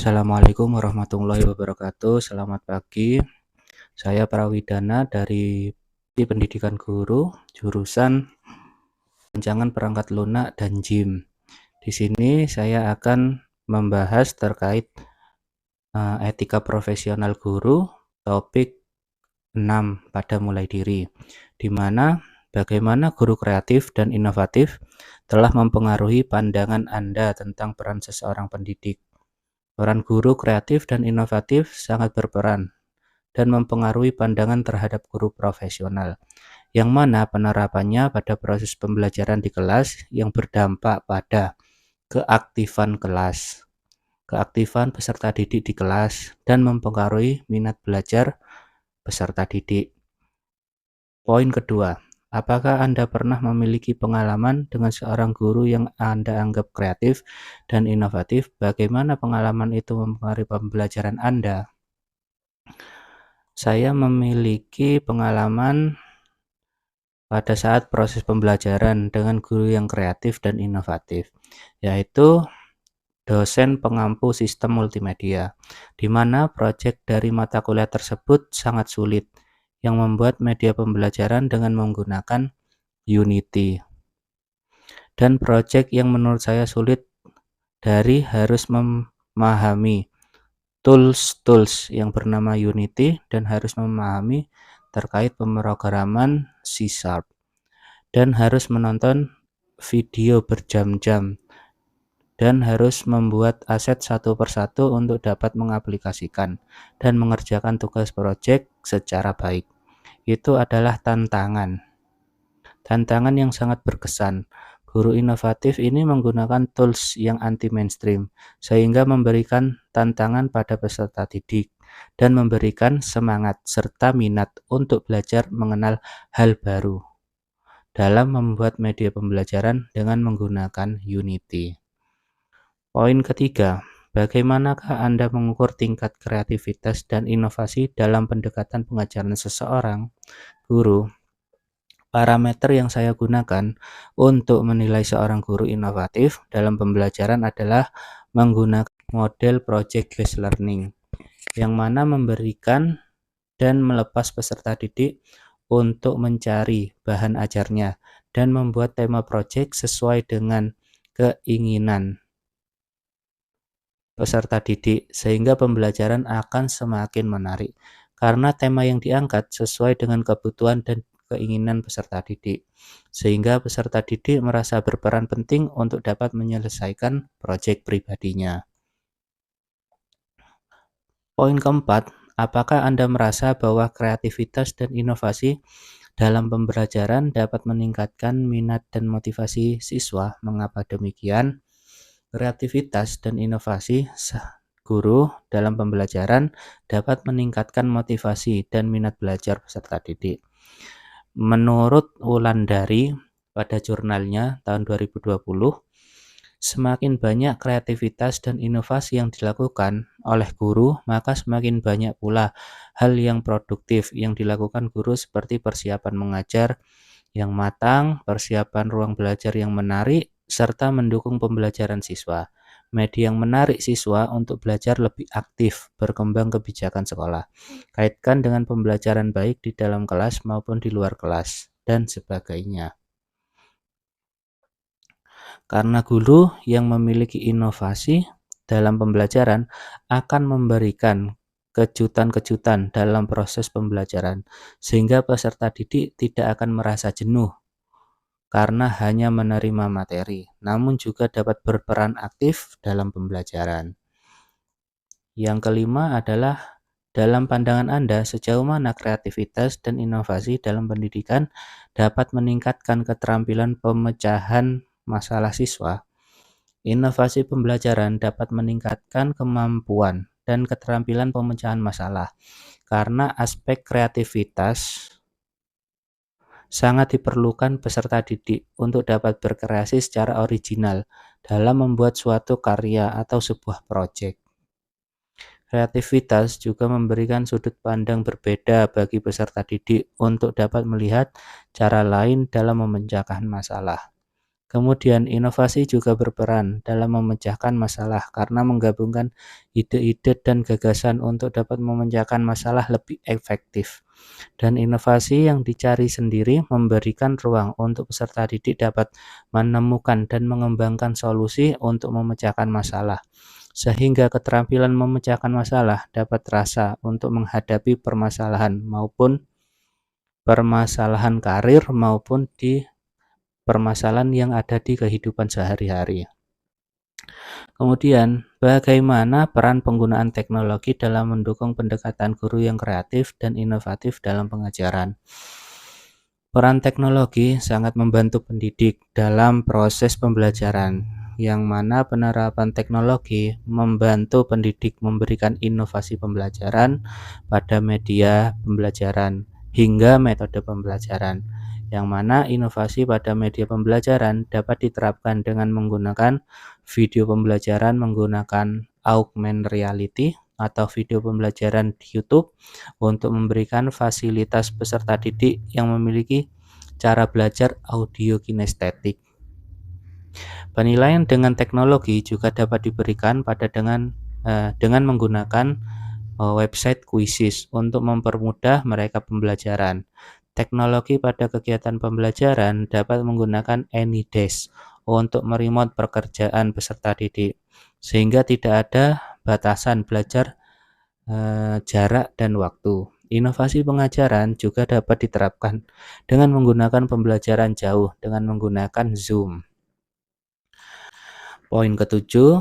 Assalamualaikum warahmatullahi wabarakatuh. Selamat pagi. Saya Prawidana dari Pendidikan Guru, jurusan Rancangan Perangkat Lunak dan JIM. Di sini saya akan membahas terkait etika profesional guru, topik 6 pada mulai diri, di mana bagaimana guru kreatif dan inovatif telah mempengaruhi pandangan Anda tentang peran seseorang pendidik. Peran guru kreatif dan inovatif sangat berperan dan mempengaruhi pandangan terhadap guru profesional, yang mana penerapannya pada proses pembelajaran di kelas yang berdampak pada keaktifan peserta didik di kelas, dan mempengaruhi minat belajar peserta didik. Poin kedua, apakah Anda pernah memiliki pengalaman dengan seorang guru yang Anda anggap kreatif dan inovatif? Bagaimana pengalaman itu mempengaruhi pembelajaran Anda? Saya memiliki pengalaman pada saat proses pembelajaran dengan guru yang kreatif dan inovatif, yaitu dosen pengampu sistem multimedia, di mana proyek dari mata kuliah tersebut sangat sulit, yang membuat media pembelajaran dengan menggunakan Unity. Dan proyek yang menurut saya sulit dari harus memahami tools yang bernama Unity dan harus memahami terkait pemrograman C# dan harus menonton video berjam-jam dan harus membuat aset satu persatu untuk dapat mengaplikasikan dan mengerjakan tugas proyek secara baik. Itu adalah tantangan yang sangat berkesan. Guru inovatif ini menggunakan tools yang anti-mainstream, sehingga memberikan tantangan pada peserta didik dan memberikan semangat serta minat untuk belajar mengenal hal baru dalam membuat media pembelajaran dengan menggunakan Unity. Poin ketiga, bagaimanakah Anda mengukur tingkat kreativitas dan inovasi dalam pendekatan pengajaran seseorang guru? Parameter yang saya gunakan untuk menilai seorang guru inovatif dalam pembelajaran adalah menggunakan model project based learning, yang mana memberikan dan melepas peserta didik untuk mencari bahan ajarnya dan membuat tema project sesuai dengan keinginan peserta didik, sehingga pembelajaran akan semakin menarik karena tema yang diangkat sesuai dengan kebutuhan dan keinginan peserta didik, sehingga peserta didik merasa berperan penting untuk dapat menyelesaikan proyek pribadinya. Poin keempat, apakah Anda merasa bahwa kreativitas dan inovasi dalam pembelajaran dapat meningkatkan minat dan motivasi siswa? Mengapa demikian? Kreativitas dan inovasi guru dalam pembelajaran dapat meningkatkan motivasi dan minat belajar peserta didik. Menurut Wulandari pada jurnalnya tahun 2020, semakin banyak kreativitas dan inovasi yang dilakukan oleh guru, maka semakin banyak pula hal yang produktif yang dilakukan guru, seperti persiapan mengajar yang matang, persiapan ruang belajar yang menarik, serta mendukung pembelajaran siswa. Media yang menarik siswa untuk belajar lebih aktif, berkembang kebijakan sekolah. Kaitkan dengan pembelajaran baik di dalam kelas maupun di luar kelas, dan sebagainya. Karena guru yang memiliki inovasi dalam pembelajaran akan memberikan kejutan-kejutan dalam proses pembelajaran, sehingga peserta didik tidak akan merasa jenuh karena hanya menerima materi, namun juga dapat berperan aktif dalam pembelajaran. Yang kelima adalah, dalam pandangan Anda, sejauh mana kreativitas dan inovasi dalam pendidikan dapat meningkatkan keterampilan pemecahan masalah siswa? Inovasi pembelajaran dapat meningkatkan kemampuan dan keterampilan pemecahan masalah, karena aspek kreativitas sangat diperlukan peserta didik untuk dapat berkreasi secara original dalam membuat suatu karya atau sebuah proyek. Kreativitas juga memberikan sudut pandang berbeda bagi peserta didik untuk dapat melihat cara lain dalam memecahkan masalah. Kemudian, inovasi juga berperan dalam memecahkan masalah karena menggabungkan ide-ide dan gagasan untuk dapat memecahkan masalah lebih efektif. Dan inovasi yang dicari sendiri memberikan ruang untuk peserta didik dapat menemukan dan mengembangkan solusi untuk memecahkan masalah, sehingga keterampilan memecahkan masalah dapat terasa untuk menghadapi permasalahan karir maupun di permasalahan yang ada di kehidupan sehari-hari. Kemudian, bagaimana peran penggunaan teknologi dalam mendukung pendekatan guru yang kreatif dan inovatif dalam pengajaran? Peran teknologi sangat membantu pendidik dalam proses pembelajaran, yang mana penerapan teknologi membantu pendidik memberikan inovasi pembelajaran pada media pembelajaran hingga metode pembelajaran, yang mana inovasi pada media pembelajaran dapat diterapkan dengan menggunakan video pembelajaran menggunakan augmented reality atau video pembelajaran di YouTube untuk memberikan fasilitas peserta didik yang memiliki cara belajar audio kinestetik. Penilaian dengan teknologi juga dapat diberikan dengan menggunakan website quizzes untuk mempermudah mereka pembelajaran. Teknologi pada kegiatan pembelajaran dapat menggunakan AnyDesk untuk meremote pekerjaan peserta didik, sehingga tidak ada batasan belajar jarak dan waktu. Inovasi pengajaran juga dapat diterapkan dengan menggunakan pembelajaran jauh dengan menggunakan Zoom. Poin ketujuh,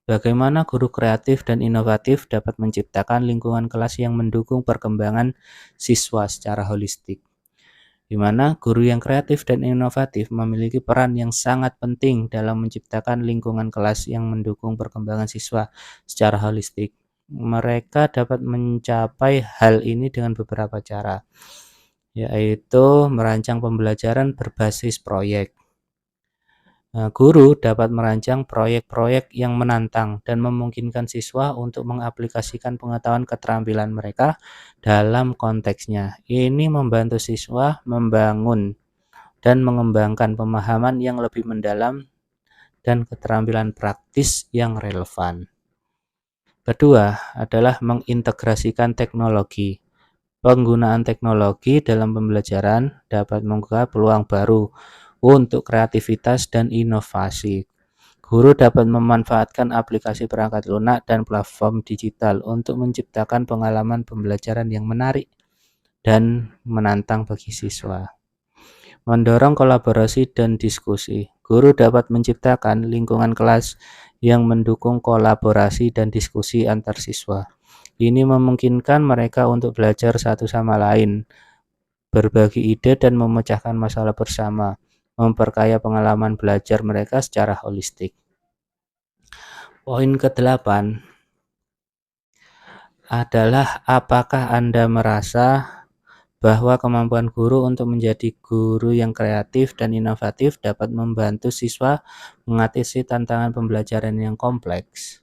bagaimana guru kreatif dan inovatif dapat menciptakan lingkungan kelas yang mendukung perkembangan siswa secara holistik, di mana guru yang kreatif dan inovatif memiliki peran yang sangat penting dalam menciptakan lingkungan kelas yang mendukung perkembangan siswa secara holistik. Mereka dapat mencapai hal ini dengan beberapa cara, yaitu merancang pembelajaran berbasis proyek. Guru dapat merancang proyek-proyek yang menantang dan memungkinkan siswa untuk mengaplikasikan pengetahuan keterampilan mereka dalam konteksnya. Ini membantu siswa membangun dan mengembangkan pemahaman yang lebih mendalam dan keterampilan praktis yang relevan. Kedua adalah mengintegrasikan teknologi. Penggunaan teknologi dalam pembelajaran dapat membuka peluang baru untuk kreativitas dan inovasi. Guru dapat memanfaatkan aplikasi perangkat lunak dan platform digital untuk menciptakan pengalaman pembelajaran yang menarik dan menantang bagi siswa. Mendorong kolaborasi dan diskusi. Guru dapat menciptakan lingkungan kelas yang mendukung kolaborasi dan diskusi antar siswa. Ini memungkinkan mereka untuk belajar satu sama lain, berbagi ide dan memecahkan masalah bersama, memperkaya pengalaman belajar mereka secara holistik. Poin ke-8 adalah apakah Anda merasa bahwa kemampuan guru untuk menjadi guru yang kreatif dan inovatif dapat membantu siswa mengatasi tantangan pembelajaran yang kompleks.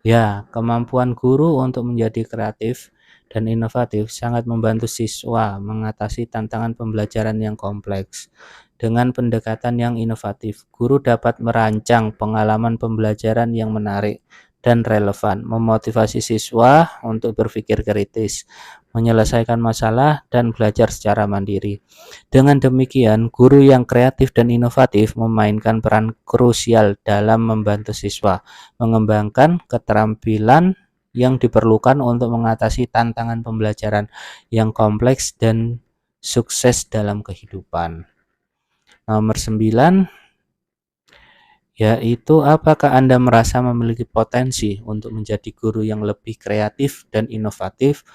Ya, kemampuan guru untuk menjadi kreatif dan inovatif sangat membantu siswa mengatasi tantangan pembelajaran yang kompleks. Dengan pendekatan yang inovatif, guru dapat merancang pengalaman pembelajaran yang menarik dan relevan, memotivasi siswa untuk berpikir kritis, menyelesaikan masalah, dan belajar secara mandiri. Dengan demikian, guru yang kreatif dan inovatif memainkan peran krusial dalam membantu siswa mengembangkan keterampilan yang diperlukan untuk mengatasi tantangan pembelajaran yang kompleks dan sukses dalam kehidupan. Nomor 9, yaitu apakah Anda merasa memiliki potensi untuk menjadi guru yang lebih kreatif dan inovatif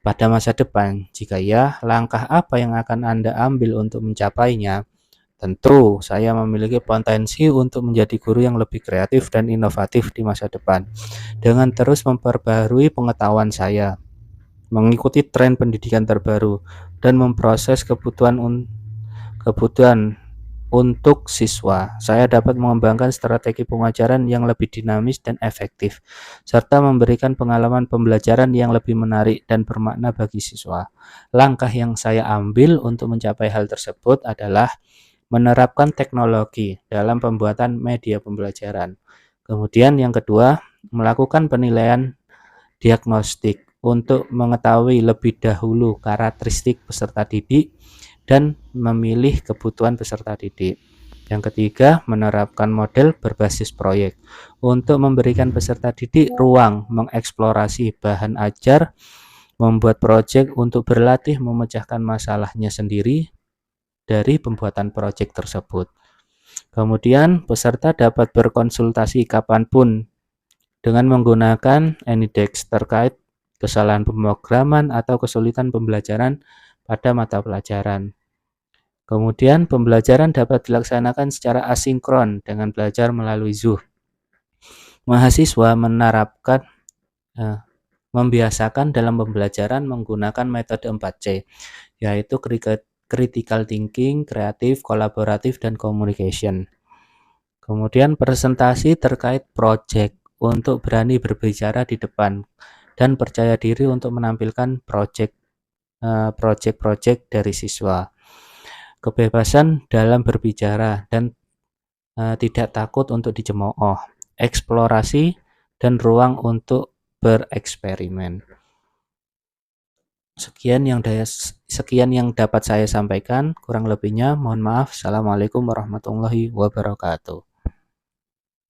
pada masa depan? Jika ya, langkah apa yang akan Anda ambil untuk mencapainya? Tentu, saya memiliki potensi untuk menjadi guru yang lebih kreatif dan inovatif di masa depan. Dengan terus memperbarui pengetahuan saya, mengikuti tren pendidikan terbaru, dan memproses kebutuhan untuk siswa, saya dapat mengembangkan strategi pengajaran yang lebih dinamis dan efektif, serta memberikan pengalaman pembelajaran yang lebih menarik dan bermakna bagi siswa. Langkah yang saya ambil untuk mencapai hal tersebut adalah menerapkan teknologi dalam pembuatan media pembelajaran. Kemudian yang kedua, melakukan penilaian diagnostik untuk mengetahui lebih dahulu karakteristik peserta didik dan memilih kebutuhan peserta didik. Yang ketiga, menerapkan model berbasis proyek untuk memberikan peserta didik ruang mengeksplorasi bahan ajar, membuat proyek untuk berlatih memecahkan masalahnya sendiri dari pembuatan proyek tersebut. Kemudian, peserta dapat berkonsultasi kapanpun dengan menggunakan AnyDesk terkait kesalahan pemrograman atau kesulitan pembelajaran pada mata pelajaran. Kemudian pembelajaran dapat dilaksanakan secara asinkron dengan belajar melalui Zoom. Mahasiswa membiasakan dalam pembelajaran menggunakan metode 4C, yaitu critical thinking, kreatif, kolaboratif, dan communication. Kemudian presentasi terkait project untuk berani berbicara di depan dan percaya diri untuk menampilkan project dari siswa. Kebebasan dalam berbicara dan tidak takut untuk dicemooh, eksplorasi dan ruang untuk bereksperimen. Sekian yang dapat saya sampaikan, kurang lebihnya mohon maaf. Assalamualaikum warahmatullahi wabarakatuh.